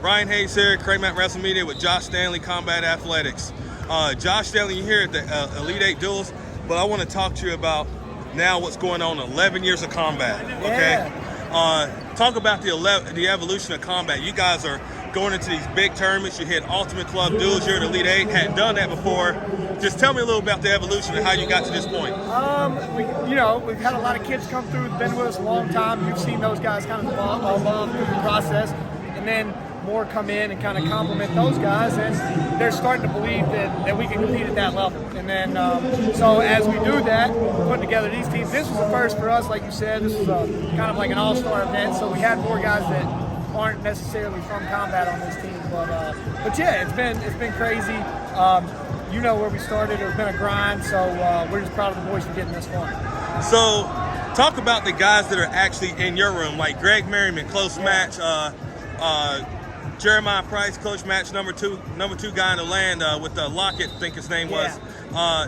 Ryan Hayes here, Craig Matt Wrestling Media with Josh Stanley Combat Athletics. Josh Stanley, you're here at the Elite 8 Duels, but I want to talk to you about now what's going on 11 years of combat, okay? Yeah. Talk about the evolution of combat. You guys are going into these big tournaments. You hit Ultimate Club Duels, you're at Elite 8, hadn't done that before. Just tell me a little about the evolution and how you got to this point. We've had a lot of kids come through, been with us a long time. You've seen those guys kind of evolve through the process, and then more come in and kind of complement those guys, and they're starting to believe that we can compete at that level. And then, so as we do that, we're putting together these teams. This was the first for us, like you said. This was kind of like an all-star event, so we had more guys that aren't necessarily from combat on this team. But yeah, it's been crazy. You know where we started. It's been a grind, so we're just proud of the boys for getting this far. So, talk about the guys that are actually in your room, like Greg Merriman, close match. Jeremiah Price, close match, number two guy in the land with Lockett, I think his name was.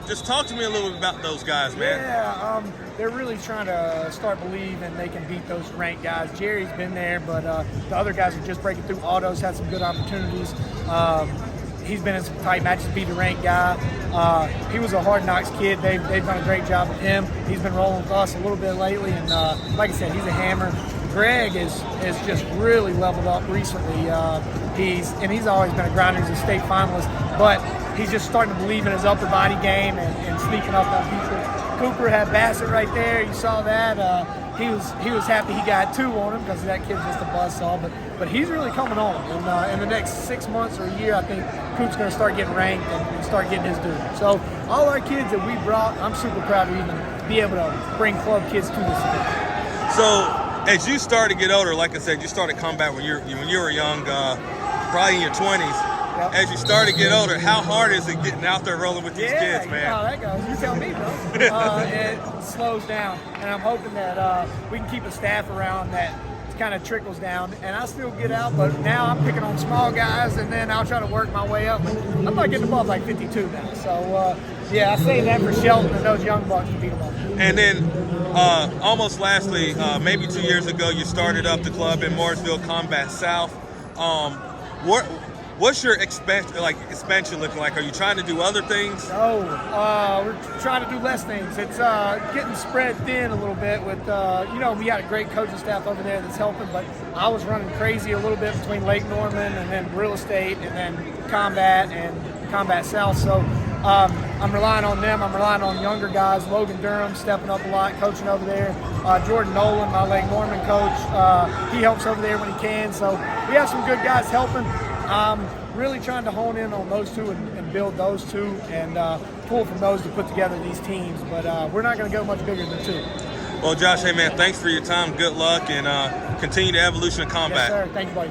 Just talk to me a little bit about those guys, man. Yeah, they're really trying to start believing they can beat those ranked guys. Jerry's been there, but the other guys are just breaking through. Otto's had some good opportunities. He's been in some tight matches, beat a ranked guy. He was a Hard Knocks kid. They've done a great job with him. He's been rolling with us a little bit lately, and like I said, he's a hammer. Greg is just really leveled up recently. He's always been a grinder. He's a state finalist, but he's just starting to believe in his upper body game and sneaking up on people. Cooper had Bassett right there. You saw that. He was happy he got two on him because that kid's just a buzzsaw. But he's really coming on. And in the next 6 months or a year, I think Coop's going to start getting ranked and start getting his due. So all our kids that we brought, I'm super proud to even be able to bring club kids to this event. So, as you started to get older, like I said, you started combat when you were young, probably in your 20s. Yep. As you started to get older, how hard is it getting out there rolling with these kids, man? Yeah, that goes. You tell me, bro. It slows down, and I'm hoping that we can keep a staff around that kind of trickles down. And I still get out, but now I'm picking on small guys, and then I'll try to work my way up. But I'm not getting above like 52 now. So, yeah, I say that for Shelton and those young bucks to beat them up. And then, almost lastly, maybe 2 years ago, you started up the club in Mooresville Combat South. What's your expansion looking like? Are you trying to do other things? No, we're trying to do less things. It's getting spread thin a little bit with, we got a great coaching staff over there that's helping, but I was running crazy a little bit between Lake Norman and then real estate and then combat and Combat South. So I'm relying on them. I'm relying on younger guys. Logan Durham stepping up a lot, coaching over there. Jordan Nolan, my Lake Norman coach, he helps over there when he can. So we have some good guys helping. I'm really trying to hone in on those two and build those two and pull from those to put together these teams. But we're not going to go much bigger than two. Well, Josh, hey, man, thanks for your time. Good luck and continue the evolution of combat. Yes, sir. Thank you, buddy.